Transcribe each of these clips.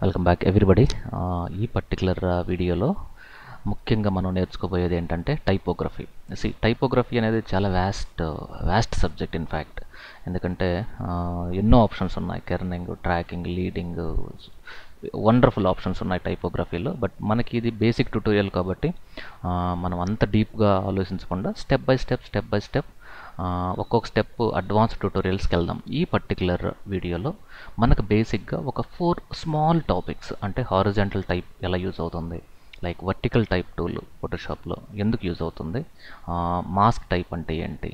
Welcome back everybody. ఈ particular వీడియోలో ముఖ్యంగా మనం నేర్చుకోబోయేది ఏంటంటే టైపోగ్రఫీ. టైపోగ్రఫీ అనేది చాలా వ్యాస్ట్ సబ్జెక్ట్ ఇన్ఫ్యాక్ట్. ఎందుకంటే ఎన్నో ఆప్షన్స్ ఉన్నాయి, కెర్నింగ్, ట్రాకింగ్, లీడింగ్, వండర్ఫుల్ ఆప్షన్స్ ఉన్నాయి టైపోగ్రఫీలో. బట్ మనకి ఇది బేసిక్ ట్యుటోరియల్ కాబట్టి మనం అంత డీప్గా ఆలోచించకుండా స్టెప్ బై స్టెప్ ఒక్కొక్క స్టెప్ అడ్వాన్స్ ట్యూటోరియల్స్కి వెళ్దాం. ఈ పర్టికులర్ వీడియోలో మనకు బేసిక్గా ఒక 4 స్మాల్ టాపిక్స్, అంటే హారిజాంటల్ టైప్ ఎలా యూజ్ అవుతుంది, లైక్ వర్టికల్ టైప్ టూల్ ఫోటోషాప్లో ఎందుకు యూజ్ అవుతుంది, మాస్క్ టైప్ అంటే ఏంటి,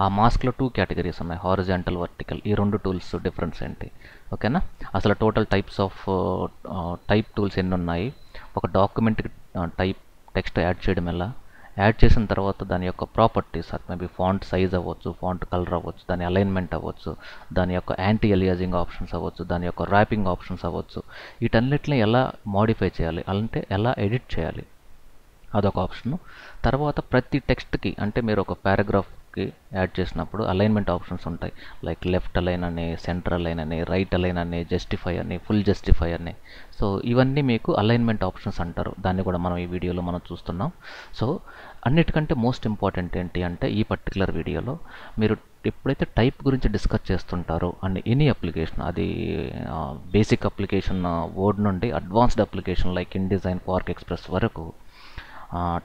ఆ మాస్క్లో 2 కేటగిరీస్ ఉన్నాయి, హారిజాంటల్, వర్టికల్. ఈ 2 టూల్స్ డిఫరెన్స్ ఏంటి, ఓకేనా. అసలు total types of type tools ఎన్ని ఉన్నాయి, ఒక డాక్యుమెంట్కి టెక్స్ట్ యాడ్ చేయడం ఎలా, యాడ్ చేసిన తర్వాత దాని యొక్క ప్రాపర్టీస్, మేబీ ఫాంట్ సైజ్ అవ్వచ్చు, ఫాంట్ కలర్ అవ్వచ్చు, దాని అలైన్మెంట్ అవ్వచ్చు, దాని యొక్క యాంటీ ఎలియాజింగ్ ఆప్షన్స్ అవ్వచ్చు, దాని యొక్క ర్యాపింగ్ ఆప్షన్స్ అవ్వచ్చు, వీటన్నిటిని ఎలా మోడిఫై చేయాలి, అంటే ఎలా ఎడిట్ చేయాలి, అదొక ఆప్షను. తర్వాత ప్రతి టెక్స్ట్కి, అంటే మీరు ఒక పారాగ్రాఫ్కి యాడ్ చేసినప్పుడు అలైన్మెంట్ ఆప్షన్స్ ఉంటాయి, లైక్ లెఫ్ట్ అలైన్ అని, సెంటర్ అలైన్ అని, రైట్ అలైన్ అని, జస్టిఫై అని, ఫుల్ జస్టిఫై అని. సో ఇవన్నీ మీకు అలైన్మెంట్ ఆప్షన్స్ అంటారు. దాన్ని కూడా మనం ఈ వీడియోలో మనం చూస్తున్నాం. సో అన్నిటికంటే మోస్ట్ ఇంపార్టెంట్ ఏంటి అంటే, ఈ పర్టికులర్ వీడియోలో మీరు ఎప్పుడైతే టైప్ గురించి డిస్కస్ చేస్తుంటారో అండ్ ఎనీ అప్లికేషన్, అది బేసిక్ అప్లికేషన్ వర్డ్ నుండి advanced application like InDesign, Quark XPress వరకు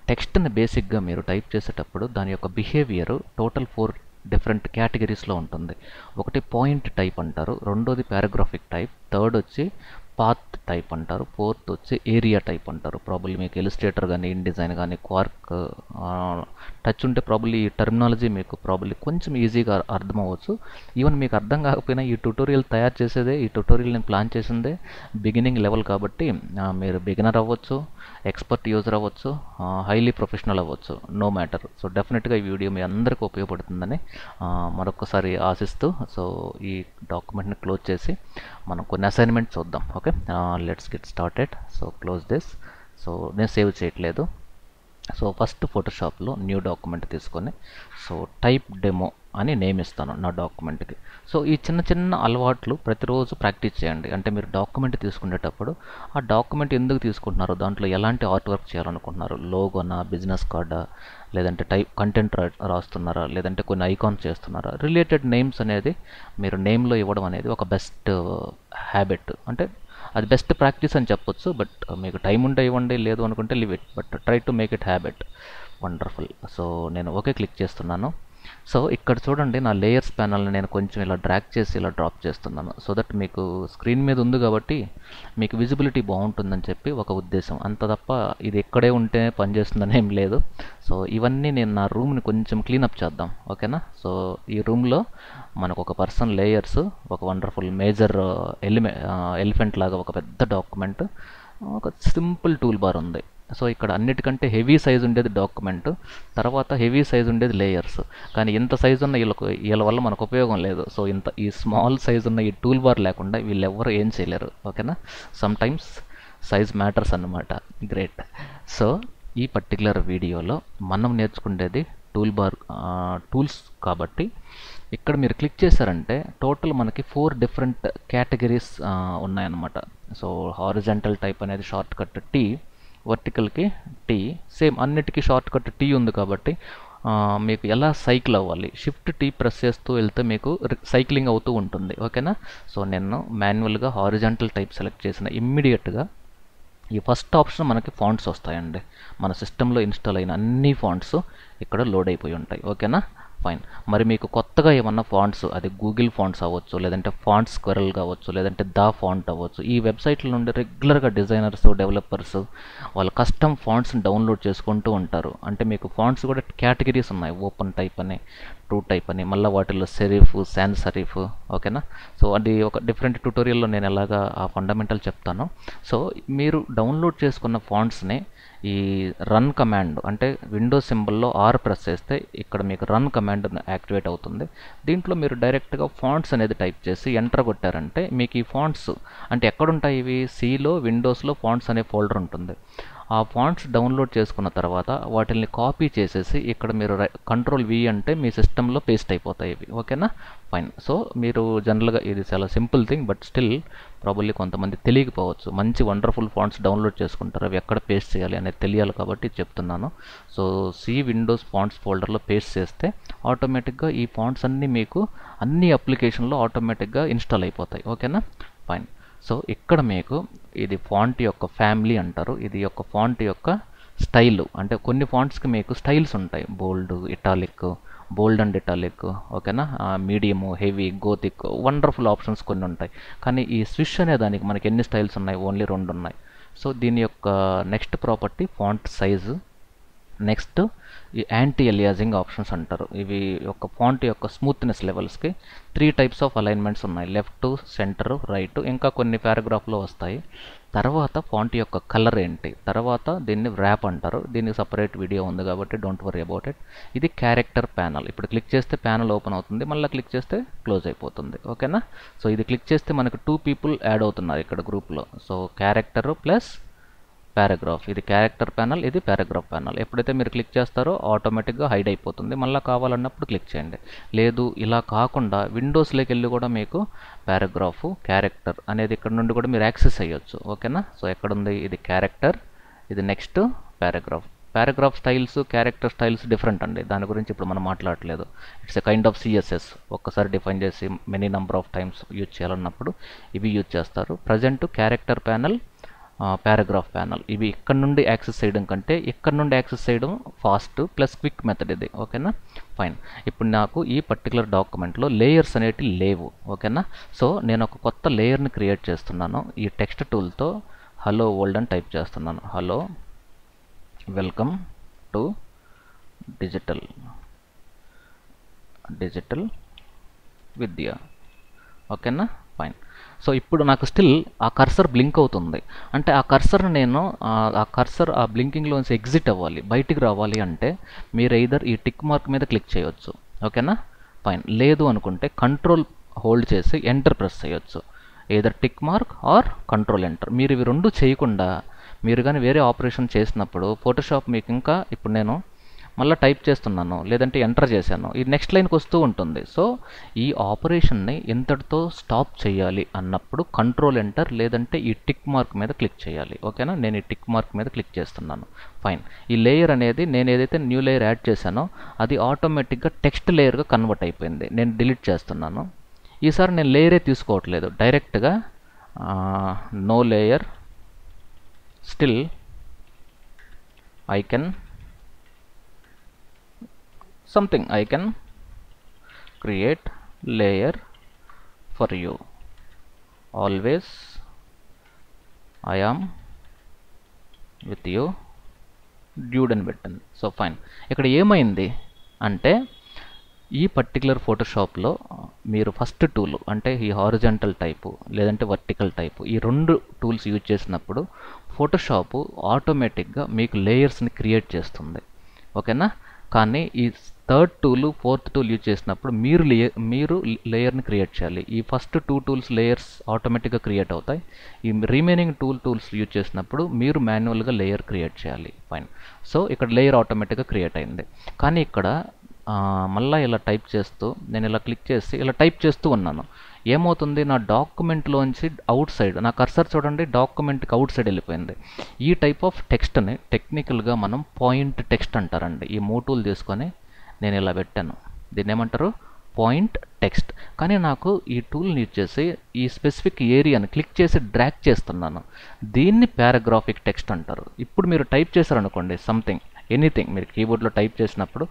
టెక్స్ట్ని బేసిక్గా మీరు టైప్ చేసేటప్పుడు దాని యొక్క బిహేవియర్ టోటల్ 4 డిఫరెంట్ కేటగిరీస్లో ఉంటుంది. ఒకటి పాయింట్ టైప్ అంటారు, రెండోది పారాగ్రాఫిక్ టైప్, థర్డ్ వచ్చి పాత్ టైప్ అంటారు, ఫోర్త్ వచ్చి ఏరియా టైప్ అంటారు. ప్రాబ్లీ మీకు ఇలిస్ట్రేటర్ కానీ, ఇన్డిజైన్ కానీ, క్వార్క్ టచ్ ఉంటే ప్రాబ్లీ ఈ టర్మినాలజీ మీకు ప్రాబ్లీ కొంచెం ఈజీగా అర్థం అవ్వచ్చు. ఈవెన్ మీకు అర్థం కాకపోయినా ఈ ట్యూటోరియల్ తయారు చేసేదే, ఈ ట్యూటోరియల్ నేను ప్లాన్ చేసిందే బిగినింగ్ లెవెల్ కాబట్టి మీరు బిగినర్ అవ్వచ్చు, ఎక్స్పర్ట్ యూజర్ అవ్వచ్చు, హైలీ ప్రొఫెషనల్ అవ్వచ్చు, నో మ్యాటర్. సో డెఫినెట్గా ఈ వీడియో మీ అందరికీ ఉపయోగపడుతుందని మరొకసారి ఆశిస్తూ, సో ఈ డాక్యుమెంట్ని క్లోజ్ చేసి మనం కొన్ని అసైన్మెంట్ చూద్దాం. Okay, let's get started. So close this. So నేను సేవ్ చేయట్లేదు. సో ఫస్ట్ ఫోటోషాప్లో న్యూ డాక్యుమెంట్ తీసుకొని, సో టైప్ డెమో అని నేమ్ ఇస్తాను నా డాక్యుమెంట్కి. సో ఈ చిన్న చిన్న అలవాట్లు ప్రతిరోజు ప్రాక్టీస్ చేయండి. అంటే మీరు డాక్యుమెంట్ తీసుకునేటప్పుడు ఆ డాక్యుమెంట్ ఎందుకు తీసుకుంటున్నారు, దాంట్లో ఎలాంటి ఆర్ట్ వర్క్ చేయాలనుకుంటున్నారు, లోగోనా, బిజినెస్ కార్డా, లేదంటే కంటెంట్ రాస్తున్నారా, లేదంటే కొన్ని ఐకాన్స్ చేస్తున్నారా, రిలేటెడ్ నేమ్స్ అనేది మీరు నేమ్లో ఇవ్వడం అనేది ఒక బెస్ట్ హ్యాబిట్. అంటే అది బెస్ట్ ప్రాక్టీస్ అని చెప్పొచ్చు. బట్ మీకు టైం ఉంటే ఇవ్వండి, లేదు అనుకుంటే live it, but try to make it habit. Wonderful. So నేను ఓకే క్లిక్ చేస్తున్నాను. సో ఇక్కడ చూడండి, నా లేయర్స్ ప్యానల్ని నేను కొంచెం ఇలా డ్రాగ్ చేసి ఇలా డ్రాప్ చేస్తున్నాను, సో దట్ మీకు స్క్రీన్ మీద ఉంది కాబట్టి మీకు విజిబిలిటీ బాగుంటుందని చెప్పి ఒక ఉద్దేశం, అంత తప్ప ఇది ఎక్కడే ఉంటే పనిచేస్తుందని ఏం లేదు. సో ఇవన్నీ నేను నా రూమ్ని కొంచెం క్లీనప్ చేద్దాం, ఓకేనా. సో ఈ రూమ్లో మనకు ఒక పర్సన్ లేయర్స్, ఒక వండర్ఫుల్ మేజర్ ఎలిఫెంట్ లాగా ఒక పెద్ద డాక్యుమెంట్, ఒక సింపుల్ టూల్ బార్ ఉంది. సో ఇక్కడ అన్నిటికంటే హెవీ సైజ్ ఉండేది డాక్యుమెంట్, తర్వాత హెవీ సైజ్ ఉండేది లేయర్స్. కానీ ఇంత సైజు ఉన్న వీళ్ళ వల్ల మనకు ఉపయోగం లేదు. సో ఈ స్మాల్ సైజ్ ఉన్న ఈ టూల్ బార్ లేకుండా వీళ్ళెవ్వరు ఏం చేయలేరు, ఓకేనా. సమ్ టైమ్స్ సైజ్ మ్యాటర్స్ అన్నమాట. గ్రేట్. సో ఈ పర్టికులర్ వీడియోలో మనం నేర్చుకునేది టూల్స్ కాబట్టి ఇక్కడ మీరు క్లిక్ చేశారంటే టోటల్ మనకి 4 డిఫరెంట్ కేటగిరీస్ ఉన్నాయన్నమాట. సో హారిజాంటల్ టైప్ అనేది షార్ట్ కట్ టీ, వర్టికల్కి టీ, సేమ్ అన్నిటికీ షార్ట్ కట్ టీ ఉంది కాబట్టి మీకు ఎలా సైకిల్ అవ్వాలి, షిఫ్ట్ టీ ప్రెస్ చేస్తూ వెళ్తే మీకు సైక్లింగ్ అవుతూ ఉంటుంది, ఓకేనా. సో నేను మాన్యువల్గా హారిజాంటల్ టైప్ సెలెక్ట్ చేసిన ఇమ్మీడియట్గా ఈ ఫస్ట్ ఆప్షన్ మనకి ఫాంట్స్ వస్తాయండి. మన సిస్టంలో ఇన్స్టాల్ అయిన అన్ని ఫాంట్స్ ఇక్కడ లోడ్ అయిపోయి ఉంటాయి, ఓకేనా. ఫైన్. మరి మీకు కొత్తగా ఏమన్నా ఫాంట్స్, అది గూగుల్ ఫాంట్స్ అవ్వచ్చు, లేదంటే ఫాంట్ స్క్వెరల్ కావచ్చు, లేదంటే ఫాంట్ అవ్వచ్చు, ఈ వెబ్సైట్ల నుండి రెగ్యులర్గా డిజైనర్స్, డెవలపర్స్ వాళ్ళు కస్టమ్ ఫాంట్స్ని డౌన్లోడ్ చేసుకుంటూ ఉంటారు. అంటే మీకు ఫాంట్స్ కూడా కేటగిరీస్ ఉన్నాయి, ఓపెన్ టైప్ అని, ట్రూ టైప్ అని, మళ్ళీ వాటిల్లో సెరిఫ్, సాన్స్ సెరిఫ్, ఓకేనా. సో అది ఒక డిఫరెంట్ ట్యూటోరియల్లో నేను ఎలాగా ఆ ఫండమెంటల్ చెప్తాను. సో మీరు డౌన్లోడ్ చేసుకున్న ఫాంట్స్ని ఈ రన్ కమాండ్, అంటే విండోస్ సింబల్లో ఆర్ ప్రెస్ చేస్తే ఇక్కడ మీకు రన్ కమాండ్ యాక్టివేట్ అవుతుంది. దీంట్లో మీరు డైరెక్ట్గా ఫాంట్స్ అనేది టైప్ చేసి ఎంటర్ కొట్టారంటే మీకు ఈ ఫాంట్స్ అంటే ఎక్కడుంటాయి, ఇవి సిలో, విండోస్లో ఫాంట్స్ అనే ఫోల్డర్ ఉంటుంది. ఆ ఫాంట్స్ డౌన్లోడ్ చేసుకున్న తర్వాత వాటిని కాపీ చేసేసి ఇక్కడ మీరు కంట్రోల్ V అంటే మీ సిస్టంలో పేస్ట్ అయిపోతాయి ఇవి. ఓకేనా, ఫైన్. సో మీరు జనరల్గా ఇది చాలా simple thing, but still probably కొంతమంది తెలియకపోవచ్చు. మంచి వండర్ఫుల్ ఫాంట్స్ డౌన్లోడ్ చేసుకుంటారు, అవి ఎక్కడ పేస్ట్ చేయాలి అనేది తెలియాలి కాబట్టి చెప్తున్నాను. సో విండోస్ ఫాంట్స్ ఫోల్డర్లో పేస్ట్ చేస్తే ఆటోమేటిక్గా ఈ ఫాంట్స్ అన్నీ మీకు అన్ని అప్లికేషన్లో ఆటోమేటిక్గా ఇన్స్టాల్ అయిపోతాయి. ఓకేనా, ఫైన్. సో ఇక్కడ మీకు ఇది ఫాంట్ యొక్క ఫ్యామిలీ అంటారు, ఇది యొక్క ఫాంట్ యొక్క స్టైల్. అంటే కొన్ని ఫాంట్స్కి మీకు స్టైల్స్ ఉంటాయి, బోల్డ్, ఇటాలిక్, బోల్డ్ అండ్ ఇటాలిక్, ఓకేనా, medium, heavy, Gothic, wonderful options కొన్ని ఉంటాయి. కానీ ఈ స్విష్ అనే దానికి మనకి ఎన్ని స్టైల్స్ ఉన్నాయి? ఓన్లీ 2 ఉన్నాయి. సో దీని యొక్క next property font size. Next ఈ యాంటీ ఎలియాజింగ్ ఆప్షన్స్ అంటారు. ఇవి యొక్క ఫాంట్ యొక్క స్మూత్నెస్ లెవెల్స్కి 3 టైప్స్ ఆఫ్ అలైన్మెంట్స్ ఉన్నాయి, లెఫ్ట్, సెంటర్, రైట్, ఇంకా కొన్ని పారాగ్రాఫ్లో వస్తాయి. తర్వాత ఫాంట్ యొక్క కలర్ ఏంటి, తర్వాత దీన్ని ర్యాప్ అంటారు, దీనికి సపరేట్ వీడియో ఉంది కాబట్టి డోంట్ వరీ అబౌట్ ఇట్. ఇది క్యారెక్టర్ ప్యానల్. ఇప్పుడు క్లిక్ చేస్తే ప్యానల్ ఓపెన్ అవుతుంది, మళ్ళీ క్లిక్ చేస్తే క్లోజ్ అయిపోతుంది. ఓకేనా, సో ఇది క్లిక్ చేస్తే మనకు 2 పీపుల్ యాడ్ అవుతున్నారు ఇక్కడ గ్రూప్లో. సో క్యారెక్టర్ ప్లస్ పారాగ్రాఫ్, ఇది క్యారెక్టర్ ప్యానల్, ఇది పారాగ్రాఫ్ ప్యానల్. ఎప్పుడైతే మీరు క్లిక్ చేస్తారో ఆటోమేటిక్గా హైడ్ అయిపోతుంది, మళ్ళీ కావాలన్నప్పుడు క్లిక్ చేయండి. లేదు ఇలా కాకుండా విండోస్లోకి వెళ్ళి కూడా మీకు పారాగ్రాఫ్, క్యారెక్టర్ అనేది ఇక్కడ నుండి కూడా మీరు యాక్సెస్ అయ్యొచ్చు. ఓకేనా, సో ఎక్కడుంది? ఇది క్యారెక్టర్, ఇది next paragraph. Paragraph styles, character styles different అండి, దాని గురించి ఇప్పుడు మనం మాట్లాడలేదు. It's a kind of CSS. ఒక్కసారి డిఫైన్ చేసి many number of times use చేయాలన్నప్పుడు ఇవి యూజ్ చేస్తారు. Present character panel, paragraph panel, ఇవి ఇక్కడ నుండి యాక్సెస్ చేయడం కంటే ఇక్కడ నుండి యాక్సెస్ చేయడం ఫాస్ట్ ప్లస్ క్విక్ మెథడ్ ఇది. ఓకేనా, ఫైన్. ఇప్పుడు నాకు ఈ పర్టికులర్ డాక్యుమెంట్లో లేయర్స్ అనేటివి లేవు. ఓకేనా, సో నేను ఒక కొత్త లేయర్ని క్రియేట్ చేస్తున్నాను. ఈ టెక్స్ట్ టూల్తో హలో వరల్డ్ అని టైప్ చేస్తున్నాను. హలో, వెల్కమ్ టు డిజిటల్ విద్య. ఓకేనా, ఫైన్. సో ఇప్పుడు నాకు స్టిల్ ఆ కర్సర్ బ్లింక్ అవుతుంది. అంటే ఆ కర్సర్ని నేను ఆ బ్లింకింగ్లోంచి ఎగ్జిట్ అవ్వాలి, బయటికి రావాలి అంటే మీరు ఎయిదర్ ఈ టిక్ మార్క్ మీద క్లిక్ చేయొచ్చు. ఓకేనా, ఫైన్. లేదు అనుకుంటే కంట్రోల్ హోల్డ్ చేసి ఎంటర్ ప్రెస్ చేయొచ్చు. Either tick mark or control enter. మీరు ఇవి 2 చేయకుండా మీరు కానీ వేరే ఆపరేషన్ చేసినప్పుడు ఫోటోషాప్ మీకు ఇంకా, ఇప్పుడు నేను మళ్ళీ టైప్ చేస్తున్నాను లేదంటే ఎంటర్ చేశాను, ఇది నెక్స్ట్ లైన్కి వస్తూ ఉంటుంది. సో ఈ ఆపరేషన్ని ఎంతటితో స్టాప్ చేయాలి అన్నప్పుడు కంట్రోల్ ఎంటర్ లేదంటే ఈ టిక్ మార్క్ మీద క్లిక్ చేయాలి. ఓకేనా, నేను ఈ టిక్ మార్క్ మీద క్లిక్ చేస్తున్నాను. ఫైన్. ఈ లేయర్ అనేది నేను ఏదైతే న్యూ లేయర్ యాడ్ చేశానో అది ఆటోమేటిక్గా టెక్స్ట్ లేయర్గా కన్వర్ట్ అయిపోయింది. నేను డిలీట్ చేస్తున్నాను. ఈసారి నేను లేయరే తీసుకోవట్లేదు, డైరెక్ట్గా no layer, still I can create layer for you. Always I am with you, dude అని పెట్టండి. So fine. ఇక్కడ ఏమైంది అంటే ఈ పర్టికులర్ ఫోటోషాప్లో మీరు ఫస్ట్ టూల్ అంటే ఈ హారిజాంటల్ టైపు లేదంటే వర్టికల్ టైపు, ఈ 2 టూల్స్ యూజ్ చేసినప్పుడు ఫోటోషాప్ ఆటోమేటిక్గా మీకు లేయర్స్ని క్రియేట్ చేస్తుంది. ఓకేనా, కానీ ఈ 3rd tool 4th tool use చేసినప్పుడు మీరు లేయర్ని క్రియేట్ చేయాలి. ఈ ఫస్ట్ 2 టూల్స్ లేయర్స్ ఆటోమేటిక్గా క్రియేట్ అవుతాయి. ఈ రిమైనింగ్ టూల్స్ యూజ్ చేసినప్పుడు మీరు మాన్యువల్గా లేయర్ క్రియేట్ చేయాలి. ఫైన్. సో ఇక్కడ లేయర్ ఆటోమేటిక్గా క్రియేట్ అయింది. కానీ ఇక్కడ మళ్ళీ ఇలా టైప్ చేస్తూ నేను ఇలా క్లిక్ చేసి ఇలా టైప్ చేస్తూ ఉన్నాను. ఏమవుతుంది, నా డాక్యుమెంట్లోంచి అవుట్ సైడ్ నా కర్సర్ చూడండి డాక్యుమెంట్కి అవుట్ సైడ్ వెళ్ళిపోయింది. ఈ టైప్ ఆఫ్ టెక్స్ట్ని టెక్నికల్గా మనం పాయింట్ టెక్స్ట్ అంటారండి. ఈ 3 టూల్ తీసుకొని నేను ఇలా పెట్టాను, దీన్ని ఏమంటారు? Point text. కానీ నాకు ఈ టూల్ని యూజ్ చేసి ఈ స్పెసిఫిక్ ఏరియాని క్లిక్ చేసి డ్రాగ్ చేస్తున్నాను, దీన్ని పారాగ్రాఫిక్ టెక్స్ట్ అంటారు. ఇప్పుడు మీరు టైప్ చేశారనుకోండి సంథింగ్, ఎనీథింగ్ మీరు కీబోర్డ్లో టైప్ చేసినప్పుడు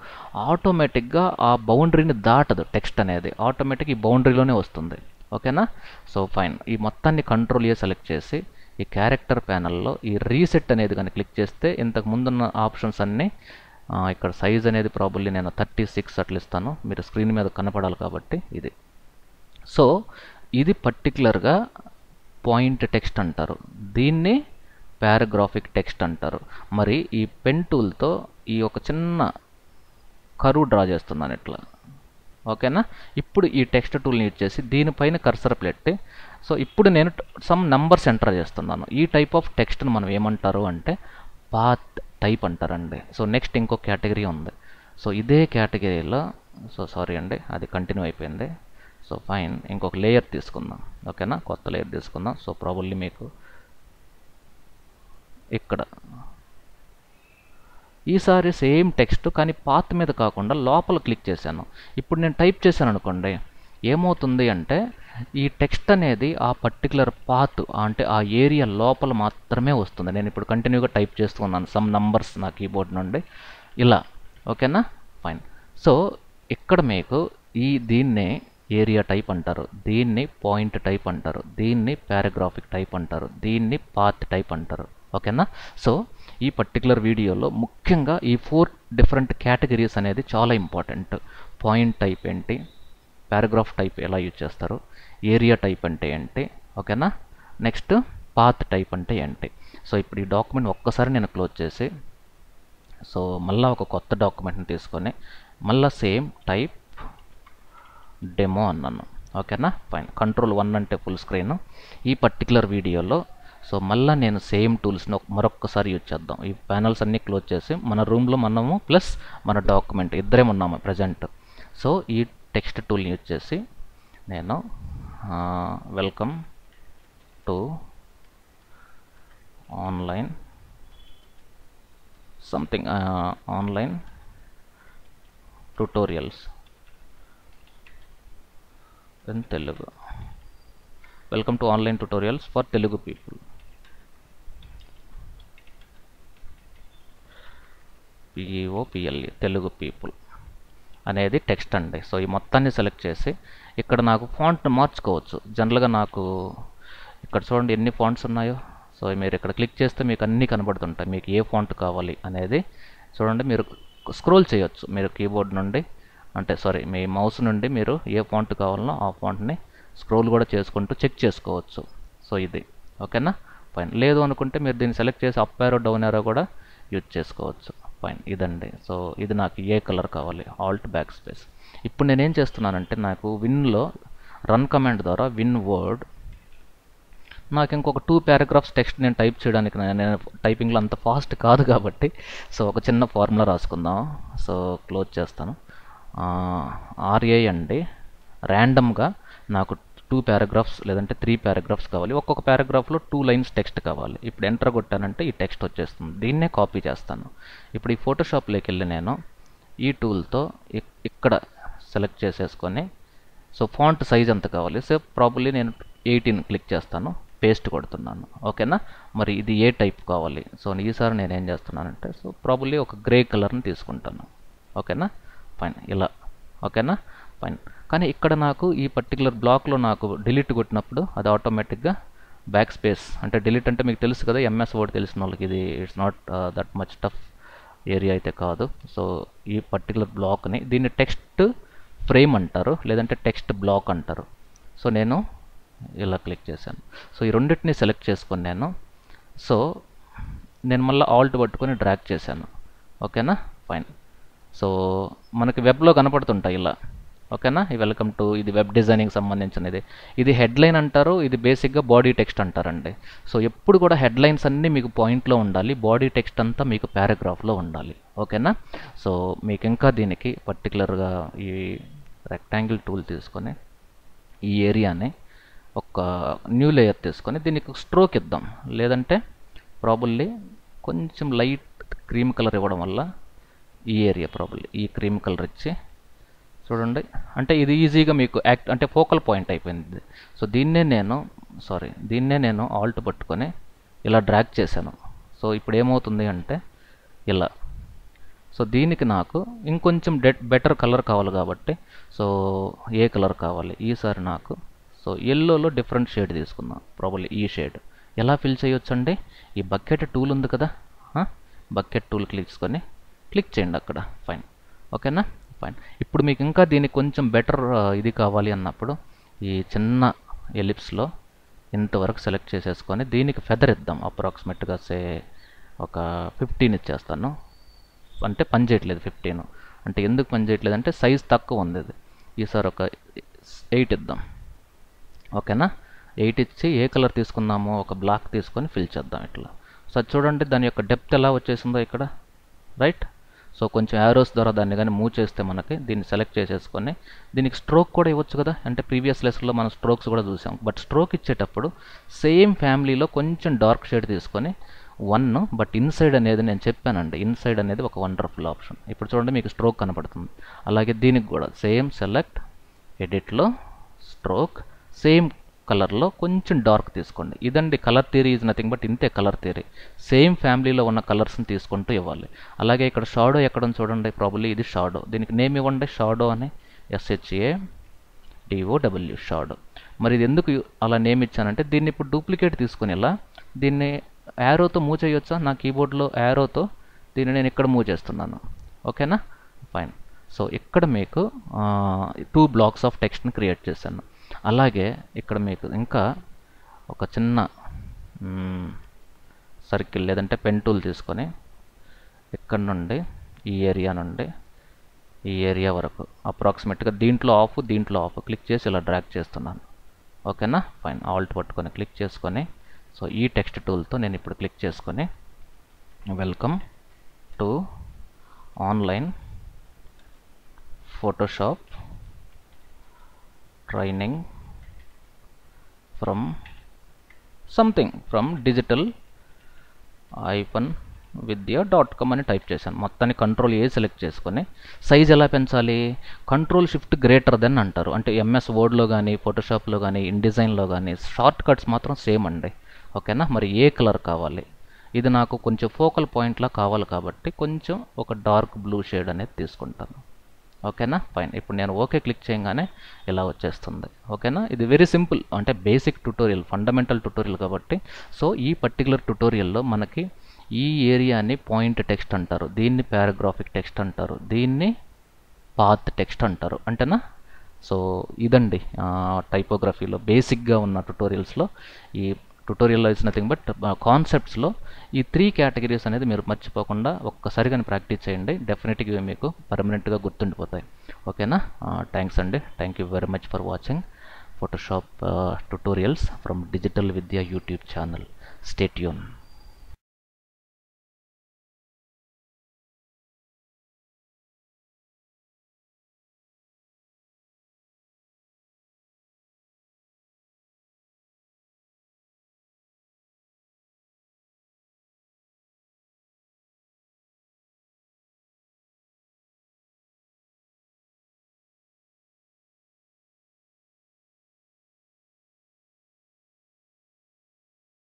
ఆటోమేటిక్గా ఆ బౌండరీని దాటదు, టెక్స్ట్ అనేది ఆటోమేటిక్ ఈ బౌండరీలోనే వస్తుంది. ఓకేనా, సో ఫైన్. ఈ మొత్తాన్ని కంట్రోల్ సెలెక్ట్ చేసి ఈ క్యారెక్టర్ ప్యానల్లో ఈ రీసెట్ అనేది కానీ క్లిక్ చేస్తే ఇంతకు ముందున్న ఆప్షన్స్ అన్నీ ఇక్కడ సైజ్ అనేది ప్రాబబ్లీ నేను 36 అట్లా ఇస్తాను, మీరు స్క్రీన్ మీద కనపడాలి కాబట్టి ఇది. సో ఇది పర్టికులర్గా పాయింట్ టెక్స్ట్ అంటారు, దీన్ని పారాగ్రాఫిక్ టెక్స్ట్ అంటారు. మరి ఈ పెన్ టూల్తో ఈ ఒక చిన్న కర్వ్ డ్రా చేస్తున్నాను ఇట్లా. ఓకేనా, ఇప్పుడు ఈ టెక్స్ట్ టూల్ని యూజ్ చేసి దీనిపైన కర్సర్ పెట్టి సో ఇప్పుడు నేను సమ్ నంబర్స్ ఎంటర్ చేస్తున్నాను. ఈ టైప్ ఆఫ్ టెక్స్ట్ని మనం ఏమంటారు అంటే పాత్ టైప్ అంటారండి. సో నెక్స్ట్ ఇంకో కేటగిరీ ఉంది. సో ఇదే కేటగిరీలో సారీ అండి, అది కంటిన్యూ అయిపోయింది. సో ఫైన్, ఇంకొక లేయర్ తీసుకుందాం. ఓకేనా, కొత్త లేయర్ తీసుకుందాం. సో ప్రాబబ్లీ మీకు ఇక్కడ ఈసారి సేమ్ టెక్స్ట్ కానీ పాత్ మీద కాకుండా లోపల క్లిక్ చేశాను. ఇప్పుడు నేను టైప్ చేశాను అనుకోండి, ఏమవుతుంది అంటే ఈ టెక్స్ట్ అనేది ఆ పర్టికులర్ పాత్ అంటే ఆ ఏరియా లోపల మాత్రమే వస్తుంది. నేను ఇప్పుడు కంటిన్యూగా టైప్ చేస్తున్నాను సమ్ నంబర్స్ నా కీబోర్డ్ నుండి ఇలా. ఓకేనా, ఫైన్. సో ఇక్కడ మీకు దీన్నే ఏరియా టైప్ అంటారు, దీన్ని పాయింట్ టైప్ అంటారు, దీన్ని పారాగ్రాఫిక్ టైప్ అంటారు, దీన్ని పాత్ టైప్ అంటారు. ఓకేనా. సో ఈ పర్టికులర్ వీడియోలో ముఖ్యంగా ఈ 4 డిఫరెంట్ కేటగిరీస్ అనేది చాలా ఇంపార్టెంట్. పాయింట్ టైప్ ఏంటి, పారాగ్రాఫ్ టైప్ ఎలా యూజ్ చేస్తారు, ఏరియా టైప్ అంటే ఏంటి, ఓకేనా, నెక్స్ట్ పాత్ టైప్ అంటే ఏంటి. సో ఇప్పుడు ఈ డాక్యుమెంట్ ఒక్కసారి నేను క్లోజ్ చేసి సో మళ్ళీ ఒక కొత్త డాక్యుమెంట్ని తీసుకొని మళ్ళీ సేమ్ టైప్ డెమో అన్నాను. ఓకేనా, ఫైన్. Ctrl+1 అంటే ఫుల్ స్క్రీన్. ఈ పర్టికులర్ వీడియోలో సో మళ్ళీ నేను సేమ్ టూల్స్ని మరొక్కసారి యూజ్ చేద్దాం. ఈ ప్యానల్స్ అన్నీ క్లోజ్ చేసి మన రూమ్లో మనము ప్లస్ మన డాక్యుమెంట్ ఇద్దరేం ఉన్నాము ప్రజెంట్. సో ఈ టెక్స్ట్ టూల్ని యూజ్ చేసి నేను welcome to online something online tutorials in Telugu, welcome to online tutorials for Telugu people, PEOPLE Telugu people అనేది టెక్స్ట్ అండి. సో ఈ మొత్తాన్ని సెలెక్ట్ చేసి ఇక్కడ నాకు ఫాంట్ మార్చుకోవచ్చు. జనరల్గా నాకు ఇక్కడ చూడండి ఎన్ని ఫాంట్స్ ఉన్నాయో. సో మీరు ఇక్కడ క్లిక్ చేస్తే మీకు అన్నీ కనబడుతుంటాయి. మీకు ఏ ఫాంట్ కావాలి అనేది చూడండి, మీరు స్క్రోల్ చేయొచ్చు. మీరు కీబోర్డ్ నుండి అంటే సారీ మీ మౌస్ నుండి మీరు ఏ ఫాంట్ కావాలనో ఆ ఫాంట్ని స్క్రోల్ కూడా చేసుకుంటూ చెక్ చేసుకోవచ్చు. సో ఇది ఓకేనా, ఫైన్. లేదు అనుకుంటే మీరు దీన్ని సెలెక్ట్ చేసి అప్ యారో డౌన్ యారో కూడా యూజ్ చేసుకోవచ్చు. ఫైన్, ఇదండి. సో ఇది నాకు ఏ కలర్ కావాలి, ఆల్ట్ బ్యాక్ స్పేస్. ఇప్పుడు నేనేం చేస్తున్నానంటే నాకు విన్లో రన్ కమాండ్ ద్వారా విన్ వర్డ్ నాకు ఇంకొక 2 పారాగ్రాఫ్స్ టెక్స్ట్ నేను టైప్ చేయడానికి నేను టైపింగ్లో అంత ఫాస్ట్ కాదు కాబట్టి సో ఒక చిన్న ఫార్ములా రాసుకుందాం. సో క్లోజ్ చేస్తాను. RA అండి, ర్యాండమ్గా నాకు 2 పారాగ్రాఫ్స్ లేదంటే 3 పారాగ్రాఫ్స్ కావాలి. ఒక్కొక్క పారాగ్రాఫ్లో 2 లైన్స్ టెక్స్ట్ కావాలి. ఇప్పుడు ఎంటర్ కొట్టానంటే ఈ టెక్స్ట్ వచ్చేస్తుంది. దీన్నే కాపీ చేస్తాను. ఇప్పుడు ఈ ఫోటోషాప్లోకి వెళ్ళి నేను ఈ టూల్తో ఇక్కడ సెలెక్ట్ చేసేసుకొని సో ఫాంట్ సైజ్ ఎంత కావాలి, సో ప్రాబబ్లీ నేను 18 క్లిక్ చేస్తాను, పేస్ట్ కొడుతున్నాను. ఓకేనా, మరి ఇది ఏ టైప్ కావాలి. సో ఈసారి నేను ఏం చేస్తున్నానంటే సో ప్రాబబ్లీ ఒక గ్రే కలర్ని తీసుకుంటాను. ఓకేనా, ఫైన్, ఇలా. ఓకేనా, ఫైన్. కానీ ఇక్కడ నాకు ఈ పర్టికులర్ బ్లాక్లో నాకు డిలీట్ కొట్టినప్పుడు అది ఆటోమేటిక్గా బ్యాక్ స్పేస్ అంటే డిలీట్ అంటే మీకు తెలుసు కదా, MS వర్డ్ తెలిసిన వాళ్ళకి ఇది it's not that much tough area అయితే కాదు. సో ఈ పర్టికులర్ బ్లాక్ని దీన్ని టెక్స్ట్ ఫ్రేమ్ అంటారు లేదంటే టెక్స్ట్ బ్లాక్ అంటారు. సో నేను ఇలా క్లిక్ చేశాను. సో ఈ రెండింటిని సెలెక్ట్ చేసుకొని నేను మళ్ళీ ఆల్ట్ పట్టుకొని డ్రాగ్ చేశాను. ఓకేనా, ఫైన్. సో మనకి వెబ్లో కనపడుతుంటాయి ఇలా. ఓకేనా, ఈ వెల్కమ్ టు ఇది వెబ్ డిజైనింగ్ సంబంధించినది. ఇది హెడ్లైన్ అంటారు, ఇది బేసిక్గా బాడీ టెక్స్ట్ అంటారండి. సో ఎప్పుడు కూడా హెడ్లైన్స్ అన్నీ మీకు పాయింట్లో ఉండాలి, బాడీ టెక్స్ట్ అంతా మీకు పారాగ్రాఫ్లో ఉండాలి. ఓకేనా, సో మీకు ఇంకా దీనికి పర్టికులర్గా ఈ రెక్టాంగిల్ టూల్ తీసుకొని ఈ ఏరియాని ఒక న్యూ లేయర్ తీసుకొని దీనికి స్ట్రోక్ ఇద్దాం, లేదంటే ప్రాబబ్లీ కొంచెం లైట్ క్రీమ్ కలర్ ఇవ్వడం వల్ల ఈ ఏరియా ప్రాబబ్లీ ఈ క్రీమ్ కలర్ ఇచ్చి చూడండి, అంటే ఇది ఈజీగా మీకు అంటే ఫోకల్ పాయింట్ అయిపోయింది. సో దీన్నే నేను ఆల్ట్ పట్టుకొని ఇలా డ్రాగ్ చేశాను. సో ఇప్పుడు ఏమవుతుంది అంటే ఇలా. సో దీనికి నాకు ఇంకొంచెం బెటర్ కలర్ కావాలి కాబట్టి సో ఏ కలర్ కావాలి ఈసారి నాకు సో ఎల్లోలో డిఫరెంట్ షేడ్ తీసుకుందాం, ప్రాబబ్లీ ఈ షేడ్. ఎలా ఫిల్ చేయొచ్చు అండి, ఈ బకెట్ టూల్ ఉంది కదా, బకెట్ టూల్ క్లిక్ చేయండి అక్కడ. ఫైన్, ఓకేనా, ఫైన్. ఇప్పుడు మీకు ఇంకా దీనికి కొంచెం బెటర్ ఇది కావాలి అన్నప్పుడు ఈ చిన్న ఎలిప్స్లో ఇంతవరకు సెలెక్ట్ చేసేసుకొని దీనికి ఫెదర్ ఇద్దాం. అప్రాక్సిమేట్గా ఒక 15 ఇచ్చేస్తాను. అంటే పని చేయట్లేదు 15. అంటే ఎందుకు పని చేయట్లేదు అంటే సైజ్ తక్కువ ఉంది ఇది. ఈసారి ఒక 8 ఇద్దాం. ఓకేనా, 8 ఇచ్చి ఏ కలర్ తీసుకుందామో ఒక బ్లాక్ తీసుకొని ఫిల్ చేద్దాం ఇట్లా. సో అది చూడండి దాని యొక్క డెప్త్ ఎలా వచ్చేసిందో ఇక్కడ, రైట్. సో కొంచెం యారోస్ ద్వారా దాన్ని కానీ మూవ్ చేస్తే మనకి దీన్ని సెలెక్ట్ చేసేసుకొని దీనికి స్ట్రోక్ కూడా ఇవ్వచ్చు కదా, అంటే ప్రీవియస్ లెసన్లో మనం స్ట్రోక్స్ కూడా చూసాం. బట్ స్ట్రోక్ ఇచ్చేటప్పుడు సేమ్ ఫ్యామిలీలో కొంచెం డార్క్ షేడ్ తీసుకొని 1, బట్ ఇన్సైడ్ అనేది నేను చెప్పానండి, ఇన్సైడ్ అనేది ఒక వండర్ఫుల్ ఆప్షన్. ఇప్పుడు చూడండి మీకు స్ట్రోక్ కనపడుతుంది. అలాగే దీనికి కూడా సేమ్ సెలెక్ట్, ఎడిట్లో స్ట్రోక్, సేమ్ కలర్లో కొంచెం డార్క్ తీసుకోండి. ఇదండి colour theory is nothing but ఇంతే కలర్ థియరీ. సేమ్ ఫ్యామిలీలో ఉన్న కలర్స్ని తీసుకుంటూ ఇవ్వాలి. అలాగే ఇక్కడ షాడో ఎక్కడ చూడండి, ప్రాబబ్లీ ఇది షాడో. దీనికి నేమ్ ఇవ్వండి షాడో అని, SHADOW షాడో. మరి ఇది ఎందుకు అలా నేమ్ ఇచ్చానంటే దీన్ని ఇప్పుడు డూప్లికేట్ తీసుకుని ఇలా దీన్ని యారోతో మూవ్ చేయొచ్చా, నా కీబోర్డ్లో యారోతో దీన్ని నేను ఇక్కడ మూవ్ చేస్తున్నాను. ఓకేనా, ఫైన్. సో ఇక్కడ మీకు 2 బ్లాక్స్ ఆఫ్ టెక్స్ట్ని క్రియేట్ చేశాను. అలాగే ఇక్కడ మీకు ఇంకా ఒక చిన్న సర్కిల్ లేదంటే పెన్ టూల్ తీసుకొని ఇక్కడ నుండి ఈ ఏరియా నుండి ఈ ఏరియా వరకు అప్రాక్సిమేట్గా దీంట్లో ఆఫ్ క్లిక్ చేసి ఇలా డ్రాగ్ చేస్తున్నాను. ఓకేనా, ఫైన్. ఆల్ట్ పట్టుకొని క్లిక్ చేసుకొని, సో ఈ టెక్స్ట్ టూల్తో నేను ఇప్పుడు క్లిక్ చేసుకొని welcome to online Photoshop training from something from digital-vidya.com అని టైప్ చేశాను. మొత్తాన్ని Ctrl+A సెలెక్ట్ చేసుకొని సైజ్ ఎలా పెంచాలి, Ctrl+Shift అంటారు. అంటే MS వర్డ్లో కానీ ఫోటోషాప్లో కానీ ఇన్డిజైన్లో కానీ షార్ట్ కట్స్ మాత్రం సేమ్ అండి. ఓకేనా, మరి ఏ కలర్ కావాలి, ఇది నాకు కొంచెం ఫోకల్ పాయింట్లా కావాలి కాబట్టి కొంచెం ఒక డార్క్ బ్లూ షేడ్ అనేది తీసుకుంటాను. ఓకేనా, ఫైన్. ఇప్పుడు నేను ఓకే క్లిక్ చేయగానే ఇలా వచ్చేస్తుంది. ఓకేనా, ఇది వెరీ సింపుల్, అంటే బేసిక్ ట్యుటోరియల్, ఫండమెంటల్ ట్యుటోరియల్ కాబట్టి. సో ఈ పర్టికులర్ ట్యుటోరియల్లో మనకి ఈ ఏరియాని పాయింట్ టెక్స్ట్ అంటారు, దీన్ని పారాగ్రాఫిక్ టెక్స్ట్ అంటారు, దీన్ని పాత్ టెక్స్ట్ అంటారు, అంటేనా. సో ఇదండి టైపోగ్రఫీలో బేసిక్గా ఉన్న ట్యుటోరియల్స్లో. ఈ ట్యుటోరియల్లో ఇస్ నథింగ్ బట్ కాన్సెప్ట్స్లో ఈ 3 కేటగిరీస్ అనేది మీరు మర్చిపోకుండా ఒక్కసారి కానీ ప్రాక్టీస్ చేయండి. డెఫినెట్గా మీకు పర్మనెంట్గా గుర్తుండిపోతాయి. ఓకేనా, థ్యాంక్స్ అండి. Thank you very much for watching Photoshop tutorials from digital విద్యా యూట్యూబ్ ఛానల్. Stay tune.